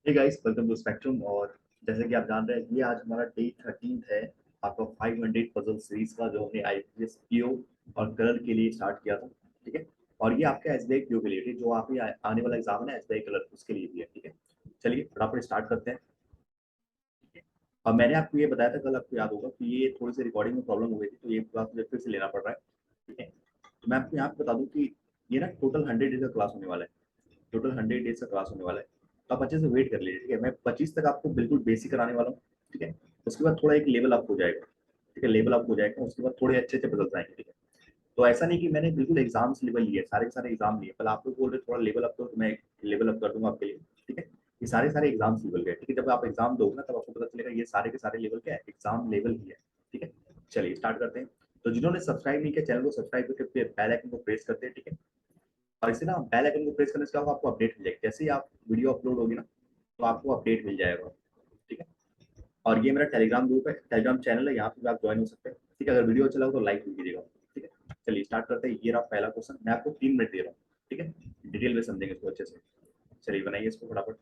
Hey guys, welcome to Spectrum. और जैसे कि आप जान रहे हैं, ये आज हमारा डे 13 है आपका 500 पजल सीरीज का, जो हमने आईपीएस पीओ और कलर के लिए स्टार्ट किया था। ठीक है। और ये आपके एसबीआई पीओ के लिए, ठीक है, जो आप ये आने वाला एग्जाम है ना एसबीआई कलर, उसके लिए भी है। ठीक है। चलिए फटाफट स्टार्ट करते हैं। ठीक है। और मैंने आपको ये बताया था कल, आपको याद होगा कि ये थोड़ी सी रिकॉर्डिंग में प्रॉब्लम हो गई थी, तो ये क्लास मुझे फिर से लेना पड़ रहा है। ठीक है। तो मैं आपको यहाँ पे बता दूं कि ये ना टोटल 100 डेज का क्लास होने वाला है। टोटल 100 डेज का क्लास होने वाला है, तो आप अच्छे से वेट कर लीजिए। ठीक है। मैं 25 तक आपको बिल्कुल बेसिक कराने वाला हूँ। ठीक है। उसके बाद थोड़ा एक लेवल अप हो जाएगा। ठीक है, लेवल अप हो जाएगा, उसके बाद थोड़े अच्छे अच्छे बदल आएंगे। ठीक है। तो ऐसा नहीं कि मैंने बिल्कुल एग्जाम्स लेवल लिए, सारे के सारे एग्जाम लिए, कल आप लोग बोल रहे थोड़ा लेवल अप करो, तो मैं लेवल अप कर दूंगा आपके लिए। ठीक है। ये सारे सारे एग्जाम्स लेवल के हैं। ठीक है। जब आप एग्जाम दोगे ना, तब आपको पता चलेगा ये सारे के सारे लेवल क्या है, एग्जाम लेवल ही है। ठीक है। चलिए स्टार्ट करते हैं। तो जिन्होंने सब्सक्राइब नहीं किया चैनल को, सब्सक्राइब करके बेल आइकन को प्रेस करते हैं। ठीक है। और इसे ना बेल आइकन को प्रेस करने से क्या होगा, आपको अपडेट मिल जाएगी। जैसे ही आप वीडियो अपलोड होगी ना, तो आपको अपडेट मिल जाएगा। ठीक है। और ये मेरा टेलीग्राम ग्रुप है, टेलीग्राम चैनल है, यहाँ पे भी आप ज्वाइन हो सकते हैं। ठीक है। अगर वीडियो अच्छा लगा तो लाइक भी कीजिएगा। ठीक है। चलिए स्टार्ट करते हैं। ये रहा पहला क्वेश्चन, मैं आपको 3 मिनट दे रहा हूँ। ठीक है। डिटेल में समझेंगे इसको अच्छे से। चलिए बनाइए इसको फटाफट।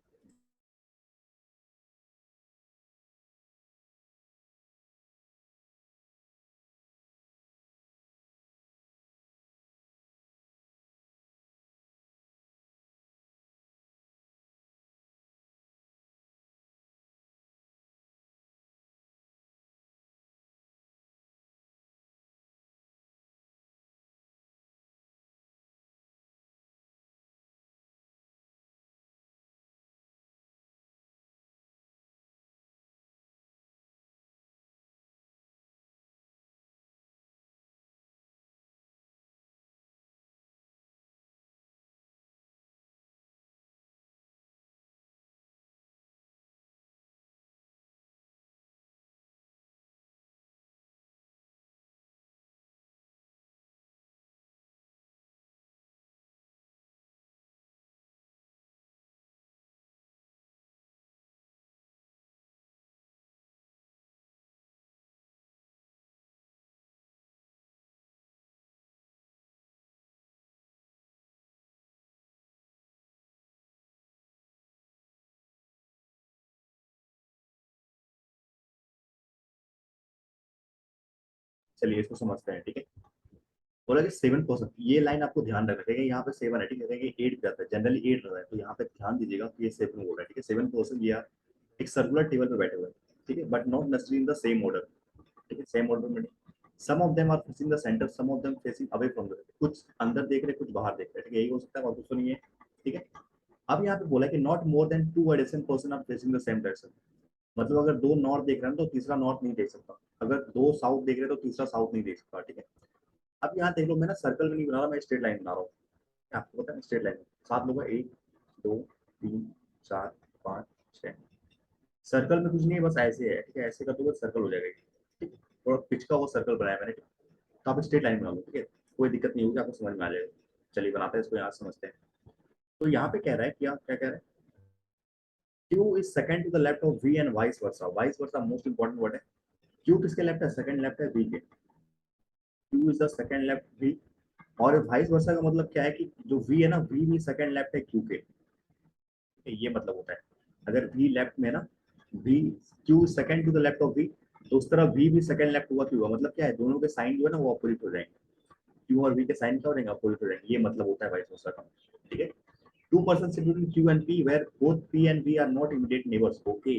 चलिए इसको समझते हैं। ठीक है। बोला कि 7%, ये लाइन आपको ध्यान रखना है। यहाँ पे 7 है, ठीक है, 8 जाता है, जनरली 8 रहता है, तो यहाँ पे ध्यान दीजिएगा कि ये 7 बोल रहा है। ठीक है। 7% ये एक सर्कुलर टेबल पे बैठे हुए हैं। ठीक है, but not necessary in the same order. ठीक है, सेम ऑर्डर में नहीं। Some of them are facing the centre, some of them facing away from the, कुछ अंदर देख रहे, कुछ बाहर देख रहे। ठीक है, यही हो सकता है, और कुछ तो नहीं है। ठीक है। अब यहाँ पे बोला कि not more than 2 addition person are facing the same direction. मतलब अगर दो नॉर्थ देख रहे हैं तो तीसरा नॉर्थ नहीं देख सकता, अगर दो साउथ देख रहे हैं तो तीसरा साउथ नहीं देख सकता। ठीक है। अब यहाँ देख लो, मैं ना सर्कल में नहीं बना रहा, मैं स्ट्रेट लाइन बना रहा हूँ। आपको पता है स्ट्रेट लाइन 7 लोग हैं, 1 2 3 4 5 6। सर्कल में कुछ नहीं है, बस ऐसे है। ठीक है, ऐसे का तो बस सर्कल हो जाएगा। ठीक। थोड़ा पिच का वो सर्कल बनाया मैंने, तो आप स्ट्रेट लाइन बना लो। ठीक है, कोई दिक्कत नहीं होगी, आपको समझ में आ जाएगा। चलिए बनाते हैं इसको, यहाँ समझते हैं। तो यहाँ पे कह रहा है क्या क्या कह रहा है, Q is second to the left of V and vice versa. Vice versa most important word है। Q किसके लेफ्ट है, सेकंड लेफ्ट है V के। Q is the second left V। और वाइस वर्सा का मतलब क्या है कि जो V है ना, V भी सेकंड लेफ्ट है Q के। ये मतलब होता है, अगर V लेफ्ट में ना, V, Q second to the left of V, तो उस तरह V भी सेकंड लेफ्ट हुआ Q हुआ, मतलब क्या है, दोनों के साइन जो है ना वो अपोजिट हो जाएंगे। Q और V के साइन क्या हो जाएंगे, अपोजिट हो जाएंगे। ये मतलब होता है वाइस वर्सा का। ठीक है। Two person between Q and P where both P and V are not immediate neighbours. Okay,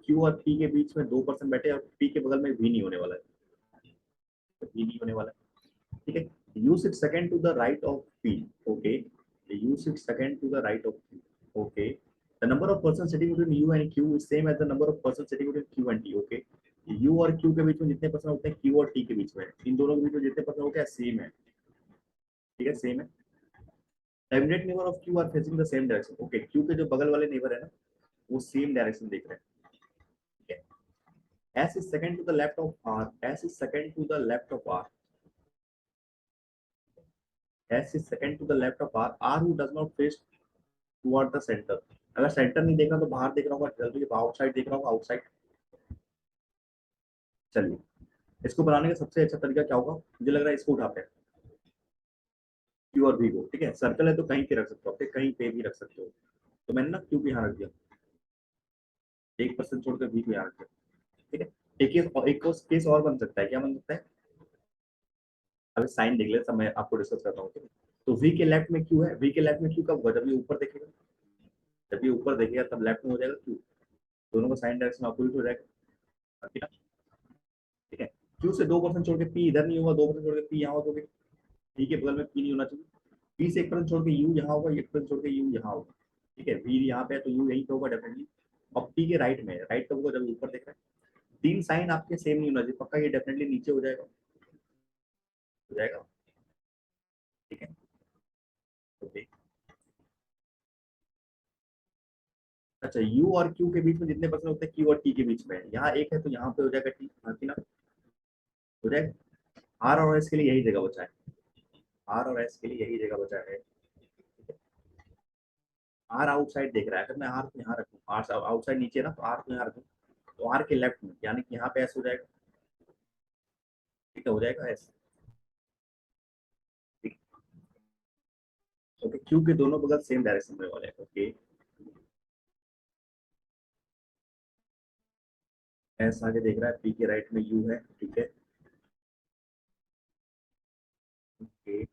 Q और P के बीच में 2 पर्सन बैठे और P के बगल में V नहीं होने वाला है, तो V नहीं होने वाला है। ठीक है। You sit second to the right of P। Okay, you sit second to the right of P। Okay, the number of persons sitting between u and q is same as the number of persons sitting between q and t. Okay, u और q के बीच में जितने person होते हैं q और t के बीच में, इन दोनों के बीच में जितने पर्सन होते हैं सेम है। ठीक है, सेम है। Immediate neighbour of q are facing the same direction. Okay, q के जो बगल वाले नेबर है ना, वो सेम डायरेक्शन देख रहे हैं। ठीक है। s is second to the left of r, s is second to the left of r, s is second to the left of r, r who does not face toward the center। अगर centre नहीं देखा तो बाहर देख रहा होगा, जल्दी outside देख रहा होगा, आउटसाइड। चलिए इसको बनाने का सबसे अच्छा तरीका क्या होगा, मुझे लग रहा है इसको उठाते हैं, क्यू और वी को। ठीक है, सर्कल है तो कहीं पे रख सकते हो, फिर कहीं पे भी रख सकते हो। तो मैंने ना क्यू को यहाँ रख दिया। 1% छोड़ के वी को यहाँ रखो। ठीक है, एक केस और बन सकता है, क्या बन सकता है? अभी साइन देख ले, सब मैं आपको डिस्कस करता हूँ, ठीक है? तो वी के लेफ्ट में क्यू है, वी के लेफ्ट में क्यू कब होगा? जब ये ऊपर देखेगा, जब ये ऊपर देखेगा तब लेफ्ट में हो जाएगा क्यू। दोनों का साइन डायरेक्शन अपोजिट हो जाएगा, ठीक है? ठीक है, क्यू से 2% छोड़ के पी इधर नहीं होगा, 2% छोड़ के पी यहाँ होगा, पी के बगल में पी नहीं होना चाहिए। पी से 1% छोड़ के यू यहाँ होगा, 1% छोड़ के यू यहाँ होगा, ठीक है? वी यहाँ पे है तो यू यहीं पे होगा डेफिनेटली। और पी के राइट में, राइट कब होगा? जब ऊपर देख रहा है। तीन साइन आपके सेम नहीं होना चाहिए, पक्का ये डेफिनेटली नीचे हो जाएगा, ठीक है? ओके, अच्छा, यू और क्यू के बीच में जितने परसेंट होते हैं क्यू और टी के बीच में, यहाँ एक है तो यहाँ पे हो जाएगा टी, बाकी ना हो जाएगा। आर और एस के लिए यही जगह बचा है, आर और एस के लिए यही जगह बचा है। आर आउटसाइड देख रहा है, अगर मैं आर को यहाँ रखूँ, आर आउटसाइड नीचे है ना, तो आर को यहाँ रखूँ, तो आर के लेफ्ट में यानी कि यहाँ पे एस हो जाएगा, ठीक है? हो जाएगा एस, ठीक है? ओके, क्यू के दोनों बगल सेम डायरेक्शन में वाले, ओके। एस आगे देख रहा है, पी के राइट में यू है, ठीक है? ओके,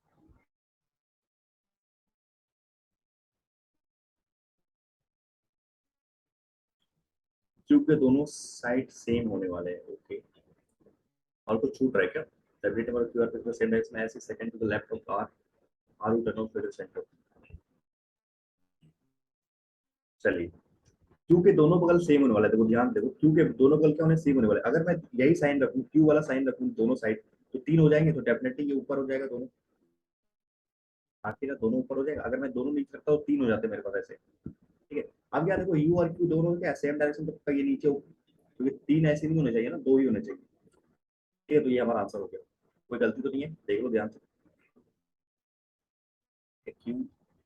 क्यू के दोनों साइड सेम होने वाले हैं, ओके। और कुछ छूट रहा है क्या? सेपरेट नंबर क्यू आर के सेम डायरेक्शन में, ऐसे second to the left of R, R turn of centre. चलिए, क्यू के दोनों बगल सेम होने वाला है, देखो ध्यान देखो, क्यू के दोनों बगल क्या होने, सेम होने वाले। अगर मैं यही साइन रखूं, क्यू वाला साइन रखूं दोनों साइड, तो 3 हो जाएंगे, तो डेफिनेटली ये ऊपर हो जाएगा दोनों, आखिर दोनों ऊपर हो जाएगा। अगर मैं दोनों नीचे रखता हूँ 3 हो जाते मेरे पास ऐसे, ठीक है? अब क्या देखो, यू और क्यू दोनों क्या सेम डायरेक्शन, तो पक्का ये नीचे हो, क्योंकि 3 ऐसे नहीं होने चाहिए ना, 2 ही होने चाहिए, ठीक है? तो ये हमारा आंसर हो गया, कोई गलती तो नहीं है, देख लो ध्यान से। क्यू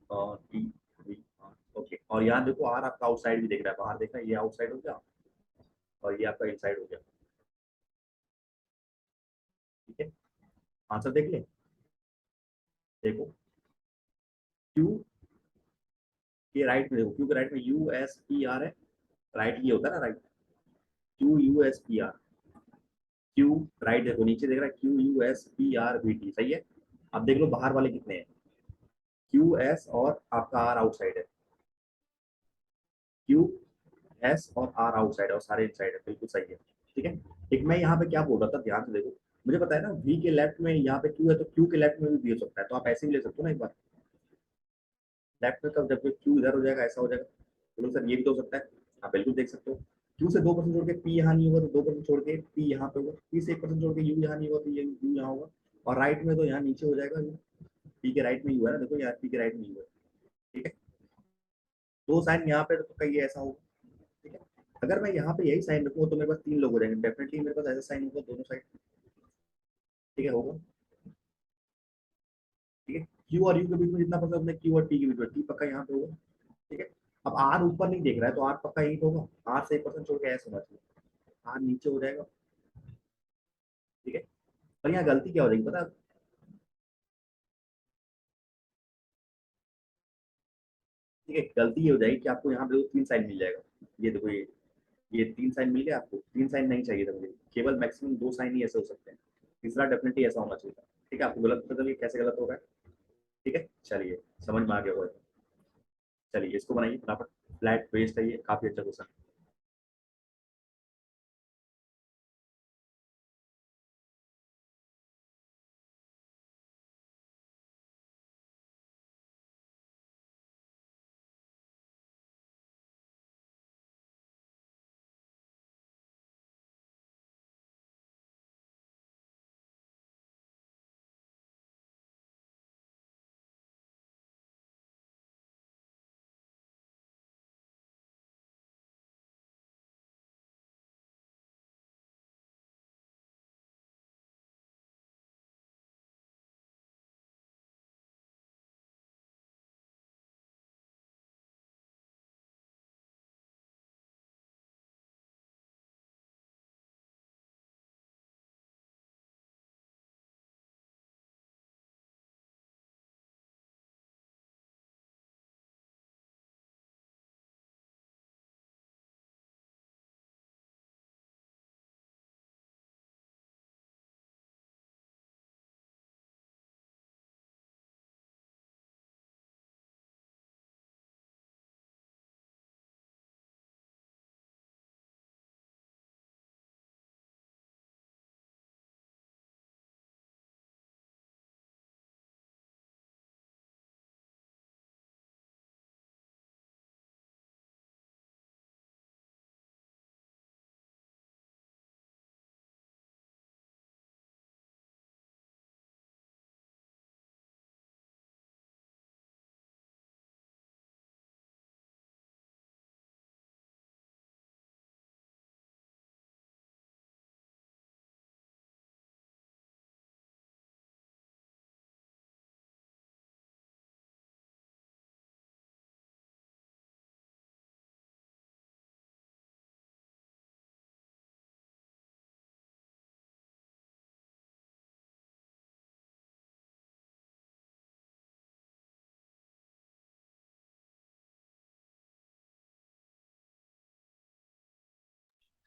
और टी, वी, ओके। और यहाँ देखो आर आपका आउटसाइड भी देख रहा है, बाहर देख रहा है, ये आउटसाइड हो गया और ये आपका इनसाइड हो गया, ठीक है? आंसर देख ले, देखो क्यू के राइट में, देखो क्यू के राइट में यू एस पी आर है, राइट ये होता है ना, right, Q U S P R, Q right देखो नीचे देख रहा है, Q U S P R we T, सही है? अब देख लो बाहर वाले कितने हैं, क्यू एस और आपका आर आउटसाइड है, क्यू एस और आर आउटसाइड और सारे इनसाइड है, बिल्कुल सही है, ठीक है? एक मैं यहाँ पे क्या बोल रहा था, ध्यान से देखो, मुझे पता है ना वी के लेफ्ट में यहाँ पे क्यू है, तो क्यू के लेफ्ट में भी हो सकता है, तो आप ऐसे भी ले सकते हो ना एक बार, लेफ्ट में कब, जब क्यू इधर हो जाएगा ऐसा हो जाएगा, बोलो सर ये भी तो हो सकता है, आप बिल्कुल देख सकते हो। क्यू से 2% छोड़ के पी यहाँ नहीं होगा, तो 2% छोड़ के पी यहाँ पे होगा, पी से 1% छोड़ के यू यहाँ नहीं होगा, तो ये यू यहाँ होगा, और राइट में तो यहाँ नीचे हो जाएगा, पी के राइट में यू है ना, देखो यार पी के राइट में यू है, ठीक है? दो साइन यहाँ पे तो पक्का ये ऐसा होगा, ठीक है? अगर मैं यहाँ पे यही साइन रखूँ तो मेरे पास 3 लोग हो जाएंगे, डेफिनेटली मेरे पास ऐसा साइन होगा दोनों साइड, ठीक है? होगा, ठीक है? क्यू और यू के बीच में जितना पसंद है, क्यू और टी के बीच में, टी पक्का यहाँ पे होगा, ठीक है? अब आर ऊपर नहीं देख रहा है तो आर पक्का यही तो होगा, आर से 1% छोड़ के ऐसा होना चाहिए, आर नीचे हो जाएगा, ठीक है? और यहाँ गलती क्या हो जाएगी पता है? ठीक है, गलती ये हो जाएगी कि आपको यहाँ पे 3 साइन मिल जाएगा, ये देखो ये 3 साइन मिल गया आपको, 3 साइन नहीं चाहिए था मुझे, केवल मैक्सिमम 2 साइन ही ऐसे हो सकते हैं, तीसरा डेफिनेटली ऐसा होना चाहिए था, ठीक है? आपको गलत पता चलिए कैसे गलत हो रहा है, ठीक है? चलिए, समझ में आ गया होगा, चलिए इसको बनाइए फटाफट, फ्लैट वेस्ट है ये, काफी अच्छा क्वेश्चन।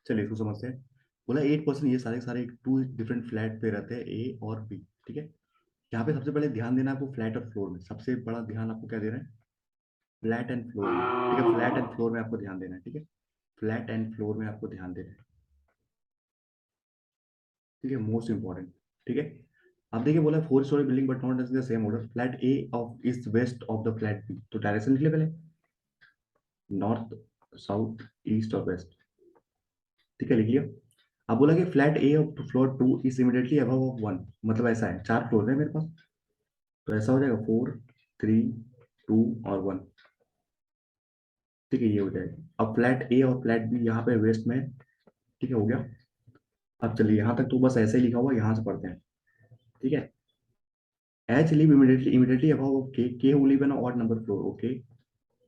चलिए इसको समझते हैं। बोला 8% ये सारे के सारे टू डिफरेंट फ्लैट पे रहते हैं, ए और बी, ठीक है। यहाँ पे सबसे पहले ध्यान देना है आपको फ्लैट और फ्लोर में, सबसे बड़ा ध्यान आपको क्या देना है, फ्लैट एंड फ्लोर में, ठीक है। फ्लैट एंड फ्लोर में आपको ध्यान देना है, ठीक है। फ्लैट एंड फ्लोर में आपको ध्यान देना है, ठीक है, मोस्ट इंपॉर्टेंट, ठीक है। अब देखिए बोला 4 storey building but not the same order, flat A of is west of the flat B, तो डायरेक्शन लिख ले पहले, नॉर्थ, साउथ, ईस्ट और वेस्ट, ठीक है, लिख लिया। अब बोला कि flat A of floor 2 is immediately above of 1, मतलब ऐसा है, 4 फ्लोर है मेरे पास, तो ऐसा हो जाएगा 4, 3, 2 और 1, ठीक है, ये हो जाएगा। अब फ्लैट ए और फ्लैट बी यहाँ पे वेस्ट में है, ठीक है, हो गया। अब चलिए यहाँ तक तो बस ऐसे ही लिखा हुआ, यहाँ से पढ़ते हैं, ठीक है। H live immediately immediately above K who live in odd number floor, okay,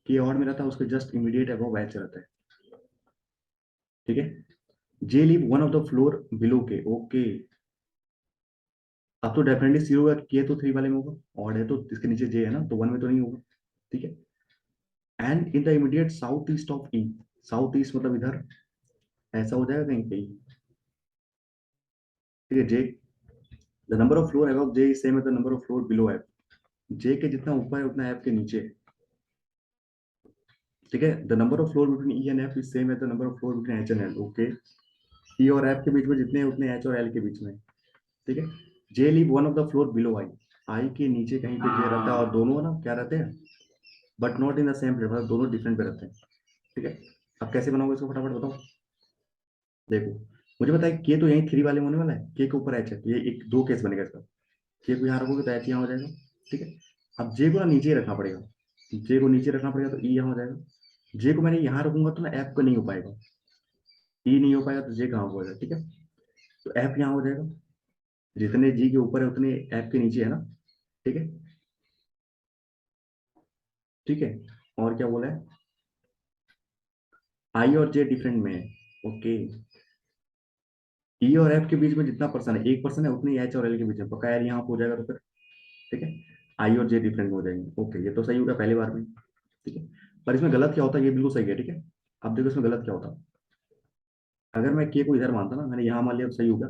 K odd में रहता है, उसके जस्ट इमीडिएट अबव एच रहता है, ठीक है। J live one of the floor below K, okay. अब तो डेफिनेटली सी होगा, के तो 3 वाले में होगा, ऑड है तो इसके नीचे जे है ना, तो 1 में तो नहीं होगा, ठीक है। And in the immediate south east of E, south east मतलब इधर, ऐसा हो जाएगा कहीं कहीं, ठीक है। J the number of floor above J is same as the number of floor below F, J के जितना ऊपर है उतना एफ के नीचे है, ठीक है। The number of floor between E and F is same as the number of floor between H and L, okay. E और एफ के बीच में जितने हैं उतने एच और एल के बीच में, ठीक है। J live one of the floor below I, I के नीचे कहीं पे जे रहता है, और दोनों ना क्या रहते हैं, but not in the same place, मतलब दोनों डिफरेंट पे रहते हैं, ठीक है। अब कैसे बनाओगे इसको, फटाफट बताओ। देखो मुझे पता है के तो यही 3 वाले में होने वाला है, के के ऊपर एच है, तो ये एक दो केस बनेगा इसका, के को यहाँ रखोगे तो एच यहाँ हो जाएगा, ठीक है। अब जे को ना नीचे ही रखना पड़ेगा, जे को नीचे रखना पड़ेगा तो ई यहाँ हो जाएगा, जे को मैंने यहाँ रखूंगा तो ना एफ को नहीं हो पाएगा, ई नहीं हो पाएगा तो जे कहाँ हो जाएगा, ठीक है। तो एफ यहाँ हो जाएगा, जितने जी के ऊपर है उतने एफ के नीचे है ना, ठीक है, ठीक है। और क्या बोला है, आई और जे डिफरेंट में है, ओके। ई और एफ के बीच में जितना पर्सन है, 1% है, उतनी एच और एल के बीच में, पक्का यार यहाँ पे हो जाएगा तो फिर, ठीक है। आई और जे डिफरेंट में हो जाएंगे, ओके, ये तो सही हो गया पहली बार में, ठीक है। पर इसमें गलत क्या होता है, ये बिल्कुल सही है, ठीक है। अब देखो इसमें गलत क्या होता, अगर मैं के को इधर मानता ना, मैंने यहाँ मान लिया तो सही हो गया,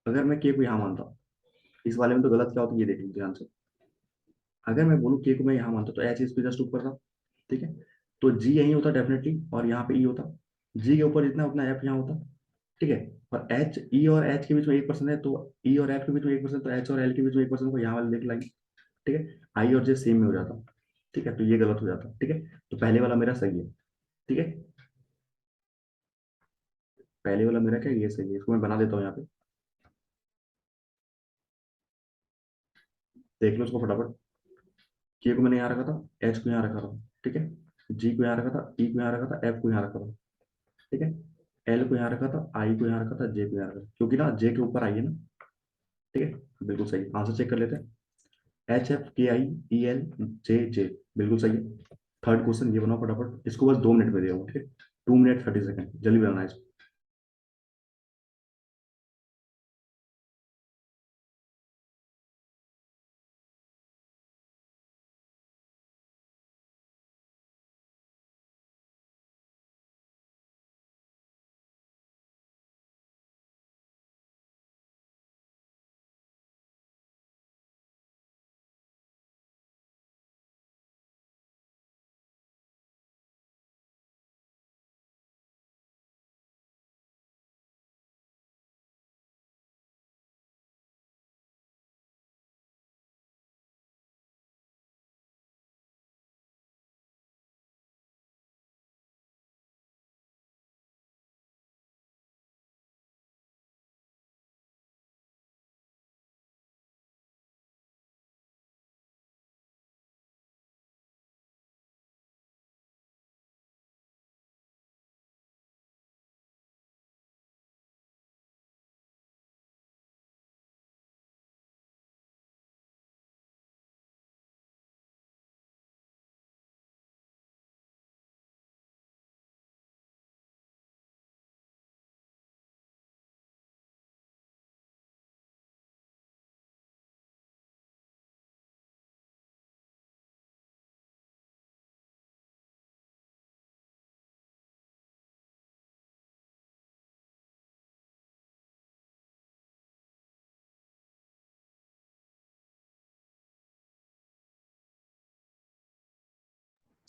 अगर मैं के को यहाँ मानता, इस वाले में तो गलत क्या होता, ये देख लीजिए ध्यान से। अगर मैं बोलूँ के को मैं यहाँ मानता तो एच इस पे जस्ट ऊपर था, ठीक है, तो जी यही होता डेफिनेटली, और यहाँ पे ई होता, जी के ऊपर जितना उतना एफ यहाँ होता, ठीक है। और एच, ई और एच के बीच में 1% है, तो ई और एफ के बीच में 1%, तो एच और एल के बीच में 1% को यहाँ वाले देख लाएंगे, ठीक है। आई और जे सेम में हो जाता, ठीक है, तो ये गलत हो जाता, ठीक है। तो पहले वाला मेरा सही है, ठीक है, पहले वाला मेरा क्या, ये सही है, इसको मैं बना देता हूँ यहाँ पे, देख लो उसको फटाफट। के को मैंने यहाँ रखा था, एच को यहाँ रखा था, ठीक है, जी को यहाँ रखा था, ई को यहाँ रखा था, एफ को यहाँ रखा था, ठीक है, एल को यहाँ रखा था, आई को यहाँ रखा था, जे को यहाँ रखा था, क्योंकि ना जे के ऊपर आई है ना, ठीक है, बिल्कुल सही। आंसर चेक कर लेते हैं, HFKIELJJ, बिल्कुल सही है। थर्ड क्वेश्चन ये बनाओ फटाफट, इसको बस 2 मिनट में दे ठीक है, 2 मिनट 30 सेकंड, जल्दी बनाना है इसको।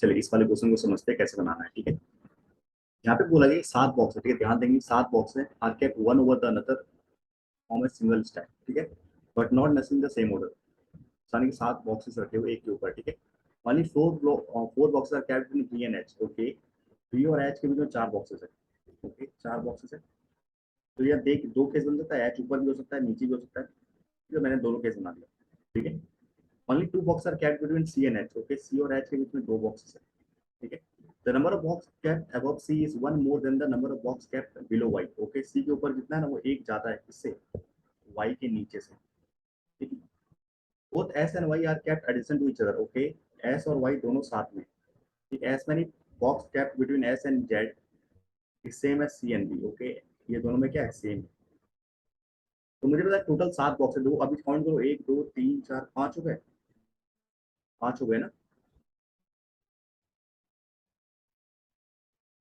चलिए इस वाले क्वेश्चन को समझते हैं कैसे बनाना है, ठीक है। यहाँ पे बोला गया 7 बॉक्स है, ठीक है, ध्यान देंगे 7 बॉक्स है, are kept one over the another form a single stack, ठीक है, but not necessary the same order. यानी कि 7 बॉक्सेस रखे हुए एक के ऊपर, ठीक है। Only 4 boxes are kept in B and H, okay. B और एच के बीच में 4 बॉक्सेस है, ओके, 4 बॉक्सेस है। तो यह देख दो केस बन सकता है, एच ऊपर भी हो सकता है नीचे भी हो सकता है, तो मैंने दोनों केस बना दिया, ठीक है। Only 2 box are kept between C and H, okay, C और एच के बीच में 2 बॉक्सेस है, ठीक है। The number of box kept above C is one more than the number of box kept below Y, okay, C के ऊपर जितना है ना वो एक ज्यादा है इससे, वाई के नीचे से, ठीक है। Both S and Y are kept addition to each other, okay, S और वाई दोनों साथ में, ठीक, as many box kept between S and Z same as C and B, okay, ये दोनों में क्या है, सेम। तो मुझे पता है टोटल 7 बॉक्स है, दो अभी काउंट करो, 1 2 3 4 5 हो गए, 5 हो गए ना,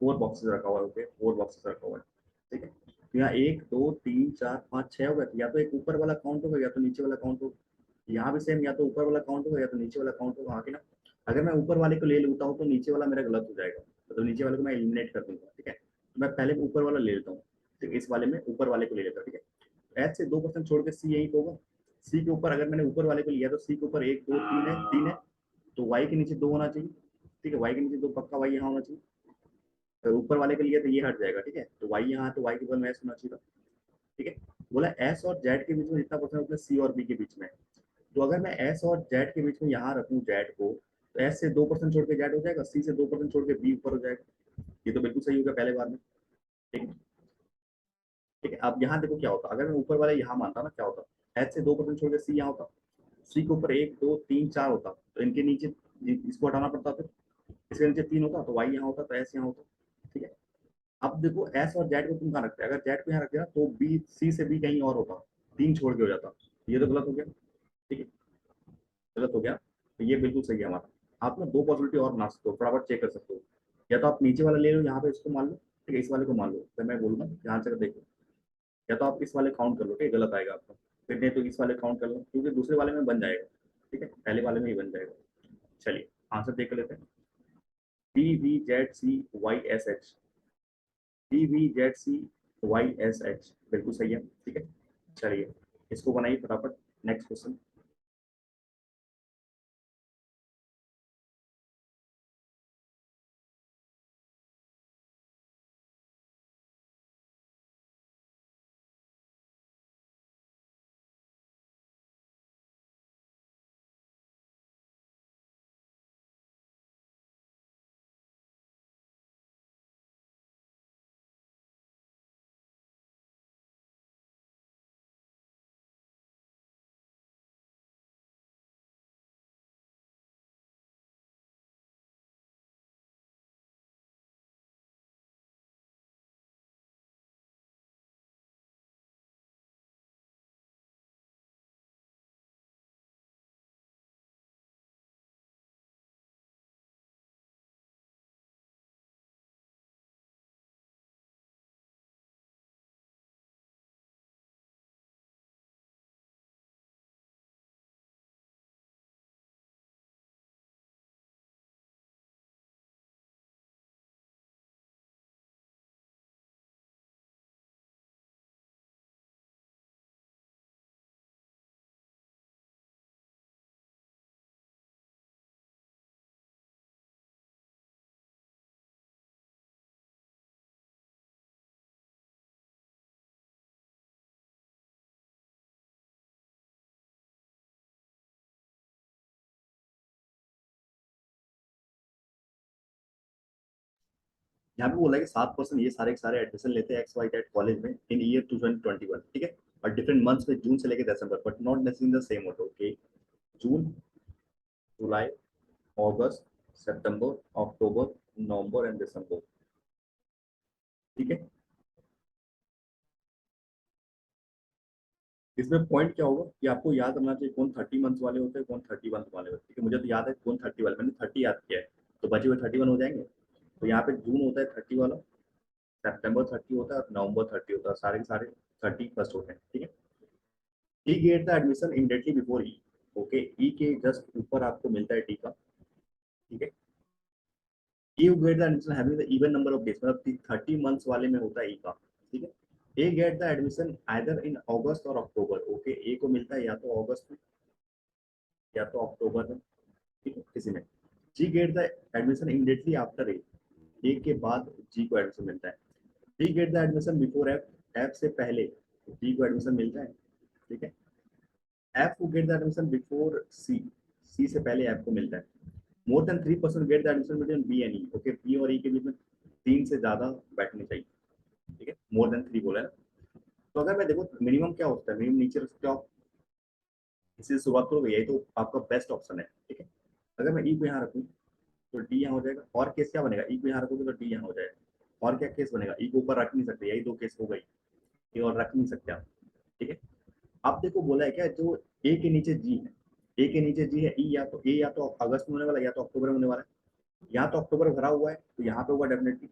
4 बॉक्सेस रखा हुआ है, ओके, 4 बॉक्सेस रखा हुआ है, ठीक है। तो यहाँ 1 2 3 4 5 6 हो गए, या तो एक ऊपर वाला काउंट होगा या तो नीचे वाला काउंट होगा। यहाँ भी सेम, या तो ऊपर वाला काउंट होगा या तो नीचे वाला काउंट होगा, आगे ना। अगर मैं ऊपर वाले को ले लेता हूँ तो नीचे वाला मेरा गलत हो जाएगा, मतलब नीचे वाले को मैं एलिमिनेट कर दूंगा, ठीक है। तो मैं पहले ऊपर वाला ले लेता हूँ, ठीक है, इस वाले में ऊपर वाले को ले लेता हूँ, ठीक है। एच से 2% छोड़ के सी यही तो होगा। सी के ऊपर अगर मैंने ऊपर वाले को लिया तो सी के ऊपर 1 2 3 है, 3 है, तो वाई के नीचे 2 होना चाहिए, ठीक है, वाई के नीचे 2 पक्का, वाई यहाँ होना चाहिए। अगर ऊपर वाले के लिए तो ये हट जाएगा, ठीक है, तो वाई यहाँ है तो वाई के ऊपर में एस होना चाहिए था, ठीक है। बोला एस और जेड के बीच में जितना परसेंट उतना सी और बी के बीच में है। तो अगर मैं एस और जेड के बीच में यहाँ रखूँ जेड को, तो एस से 2% छोड़ के जेड हो जाएगा, सी से 2% छोड़ के बी ऊपर हो जाएगा। ये तो बिल्कुल सही हो गया पहले बार में, ठीक है। ठीक है, अब यहाँ देखो क्या होता, अगर मैं ऊपर वाला यहाँ मानता ना क्या होता, एच से 2% छोड़ के सी यहाँ होता, सी के ऊपर 1 2 3 4 होता, तो इनके नीचे इसको हटाना पड़ता, फिर इसके नीचे 3 होता तो वाई यहाँ होता तो एस यहाँ होता, ठीक है। अब देखो एस और जेड को तुम कहाँ रखते हैं, अगर जेड को यहाँ रखते ना तो बी सी से बी कहीं और होता, 3 छोड़ के हो जाता, ये तो गलत हो गया, ठीक है, गलत हो गया। तो ये बिल्कुल सही है हमारा। आप ना दो पॉसिबिलिटी और बना सकते हो, फटाफट चेक कर सकते हो। या तो आप नीचे वाला ले लो, यहाँ पे इसको मान लो, ठीक है, इस वाले को मान लो, तो मैं बोलूंगा ध्यान से देखो। या तो आप इस वाले काउंट कर लो, ठीक है, गलत आएगा आपको, फिर नहीं तो इस वाले काउंट कर लो, क्योंकि दूसरे वाले में बन जाएगा, ठीक है, पहले वाले में ही बन जाएगा। चलिए आंसर देख लेते हैं। B V Z C Y S H, B V Z C Y S H बिल्कुल सही है, ठीक है। चलिए इसको बनाइए फटाफट, नेक्स्ट क्वेश्चन। यहाँ पे बोला है कि 7% ये सारे के सारे एडमिशन लेते हैं एक्स वाई जेड कॉलेज में इन ईयर 2021, ठीक है, और डिफरेंट मंथ्स में, जून से लेकर दिसंबर, but not necessary the same order, okay. June, July, August, September, October, November and December, ठीक है। इसमें पॉइंट क्या होगा कि आपको याद करना चाहिए कौन 30 मंथ वाले होते हैं, कौन 31 वाले होते हैं, ठीक है। मुझे तो याद है कौन 30 वाले, मैंने 30 याद किया है, तो बचे हुए 31 हो जाएंगे। तो यहाँ पे जून होता है 30 वाला, सितंबर 30 होता है और नवंबर 30 होता है, सारे के सारे 31 होते हैं, ठीक है। E get the admission immediately before E, okay, E के जस्ट ऊपर आपको मिलता है टी का, ठीक है। You get the admission having the even number of days, मतलब 30 मंथ्स वाले में होता है ई का, ठीक है। A get the admission either in August और अक्टूबर, ओके, ए को मिलता है या तो अगस्त में या तो अक्टूबर में, ठीक है, किसी में। G get the admission immediately after A के बाद जी को एडमिशन मिलता है। D get the admission before F, F से पहले डी को एडमिशन मिलता है, ठीक है। एफ को get the admission before C, C से पहले एफ को मिलता है। More than 3% get the admission between B and E, okay, B और ई के बीच में 3 से ज्यादा बैठने चाहिए, ठीक है, मोर देन 3 बोला है ना। तो अगर मैं देखो मिनिमम क्या होता है, मिनिमम नीचे रख सकते हो आप, इसी से शुरुआत करोगे, यही तो आपका बेस्ट ऑप्शन है, ठीक है। अगर मैं ई को यहाँ रखूँ तो डी यहाँ हो जाएगा, और केस क्या बनेगा, ई को यहाँ रखोगे तो डी यहाँ हो जाएगा, और क्या केस बनेगा, ई को ऊपर रख नहीं सकते, यही दो केस हो गई, ये और रख नहीं सकते आप, ठीक है। अब देखो बोला है क्या, जो ए के नीचे जी है, ए के नीचे जी है, ई या तो ए या तो अगस्त में होने वाला है या तो अक्टूबर में होने वाला है। यहाँ तो अक्टूबर भरा हुआ है तो यहाँ पे होगा, डेफिनेटली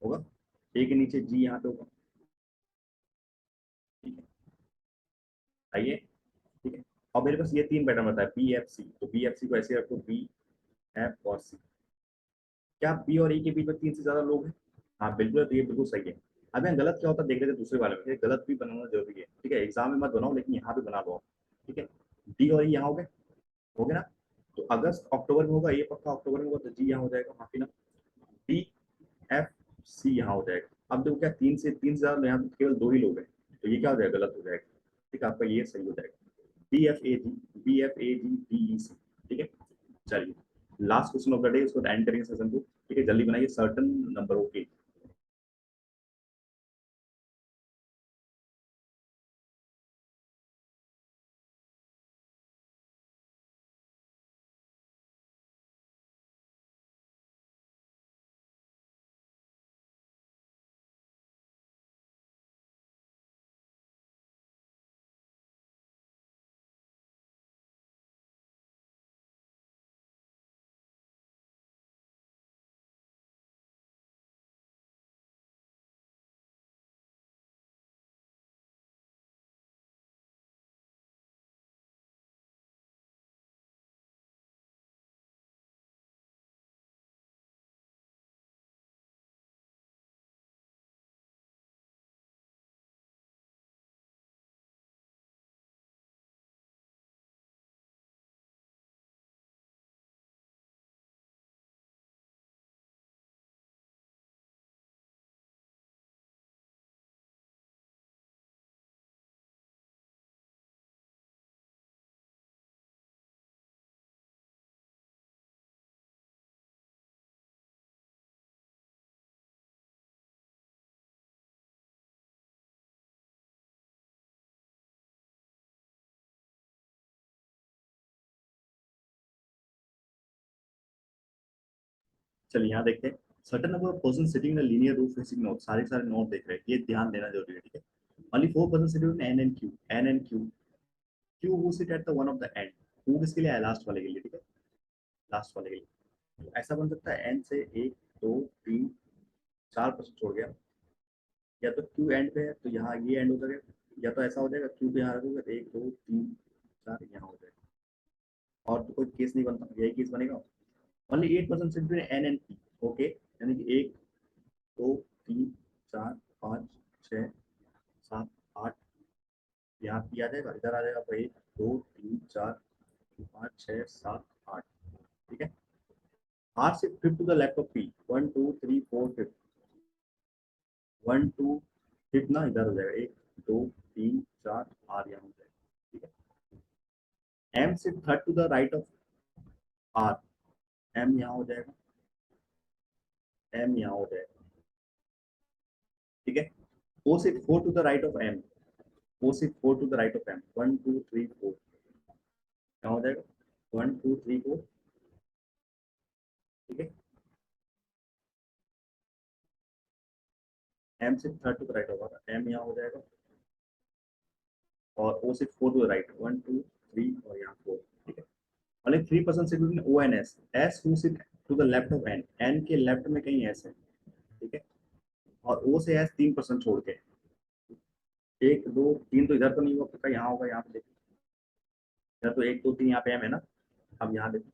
होगा, ए के नीचे जी यहाँ पे होगा, ठीक है, आइए, ठीक है। और मेरे पास ये 3 पैटर्न बताया बी एफ सी, तो बी एफ सी को ऐसे रखो, बी एफ और सी। क्या बी और ई के बीच में 3 से ज्यादा लोग हैं? हाँ बिल्कुल, तो ये बिल्कुल सही है। अब यहाँ गलत क्या होता है देख रहे थे दूसरे वाले में, ये गलत भी बनाना जरूरी है, ठीक है, एग्जाम में मत बनाओ लेकिन यहाँ भी बना लो, ठीक है। डी और ई यहाँ हो गए ना, तो अगस्त अक्टूबर में होगा, ये पक्का अक्टूबर में होगा, तो जी यहाँ हो जाएगा, माफी ना, डी एफ सी यहाँ हो जाएगा। अब देखो क्या 3 से ज्यादा, यहाँ तो केवल 2 ही लोग हैं, तो ये क्या हो जाएगा, गलत हो जाएगा, ठीक है, आपका ये सही हो जाएगा, D F A G, B F A G D E C, ठीक है। चलिए last question of the day, इसको एंड करेंगे सेशन को, ठीक है, जल्दी बनाइए, सर्टन नंबरों के। चलिए यहाँ देखते हैं, certain number of person sitting in linear roof facing north, सारे नॉर्थ देख रहे हैं, ये ध्यान देना जरूरी है, ठीक है। Only 4 person sitting in N and Q, N and Q, Q who sit at the one of the end, who किसके लिए है, लास्ट वाले के लिए, ठीक है, लास्ट वाले के लिए। तो ऐसा बन सकता है एन से 1 2 3 4 पर्सन छोड़ गया, या तो क्यू एंड पे है तो यहाँ ये एंड हो जाएगा, या तो ऐसा हो जाएगा क्यू पे यहाँ रखोगे 1 2 3 4 यहाँ हो जाएगा, और तो कोई केस नहीं बनता, यही केस बनेगा। Only 8 person sit between N and P, okay, यानी कि 1 2 3 4 5 6 7 8, यहाँ पी आ जाएगा, इधर आ जाएगा, तो 1 2 3 4 5 6 7 8, ठीक है। आर से fifth to the left of P, 1 2 3 4 5, 1 2 5 ना इधर हो जाएगा, 1 2 3 4 आर यहाँ हो जाएगा, ठीक है। एम से third to the right of R, M यहाँ हो जाएगा, एम यहाँ हो जाएगा, ठीक है। ओ से 4 to the right of M, O से 4 to the right of M, 1 2 3 4 यहाँ हो जाएगा, 1 2 3 4, ठीक है। एम से थर्ड टू द राइट होगा, एम यहाँ हो जाएगा, और ओ से 4 टू द राइट, 1 2 3 और यहाँ 4, ठीक है। Only 3 person sit between O and S, S who sit to the left of N, N के लेफ्ट में कहीं एस है, ठीक है, और ओ से एस 3 पर्सन छोड़ के, 1 2 3 तो इधर तो नहीं होगा, पक्का यहाँ होगा, यहाँ पे देखो, इधर तो 1 2 3 यहाँ पे एम है ना, अब यहाँ देखो,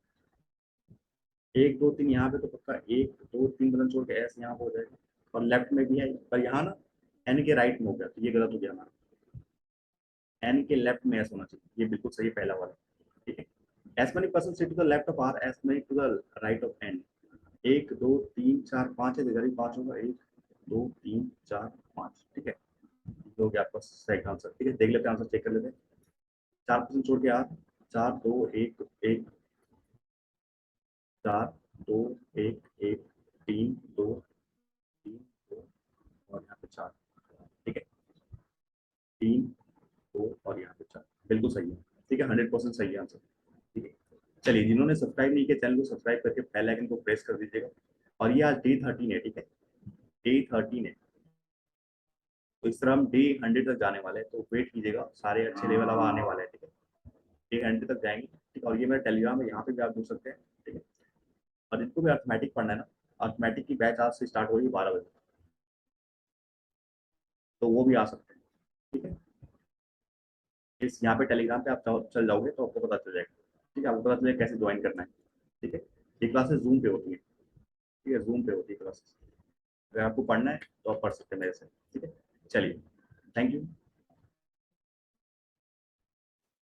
1 2 3 यहाँ पे तो पक्का 1 2 3 बटन छोड़ के एस यहाँ पे हो जाएगा, और लेफ्ट में भी है, पर यहाँ ना एन के राइट में हो गया, तो ये गलत हो गया हमारा। एन के लेफ्ट में एस होना चाहिए, ये बिल्कुल सही है पहला वाला। ठीक है, as many person sit to the left of R, as many to the right of N. 1 2 3 4 5 है, इधर ही 5 होगा, 1 2 3 4 5। ठीक है, ये हो गया आपका सही आंसर। ठीक है, देख लेते हैं आंसर, चेक कर लेते हैं। 4 छोड़ के आर, 4 2 1 1 4 2 1 1 3 2 3 2 और यहाँ पे 4। ठीक है, 3 2 और यहाँ पे 4, बिल्कुल सही है। ठीक है, 100% सही है आंसर। ठीक है, चलिए जिन्होंने सब्सक्राइब नहीं किया चैनल को सब्सक्राइब करके बेल आइकन को प्रेस कर दीजिएगा। और ये आज डे 13 है। ठीक है, डे 13 है, तो इस तरह हम डे 100 तक जाने वाले हैं, तो वेट कीजिएगा, सारे अच्छे लेवल अब आने वाले हैं। ठीक है, डे 100 तक जाएंगे। ठीक है, और ये मेरा टेलीग्राम है, यहाँ पे भी आप जुड़ सकते हैं। ठीक है, और इनको भी अर्थमेटिक पढ़ना है ना, अर्थमेटिक की बैच आज से स्टार्ट हो रही है 12 बजे, तो वो भी आ सकते हैं। ठीक है, इस यहाँ पे टेलीग्राम पे आप चल जाओगे तो आपको पता चल जाएगा। ठीक है, आपको पता चलेगा कैसे ज्वाइन करना है। ठीक है, ये क्लासेस जूम पे होती है। ठीक है, जूम पे होती है क्लासेस, अगर आपको पढ़ना है तो आप पढ़ सकते हैं मेरे से। ठीक है, चलिए, थैंक यू।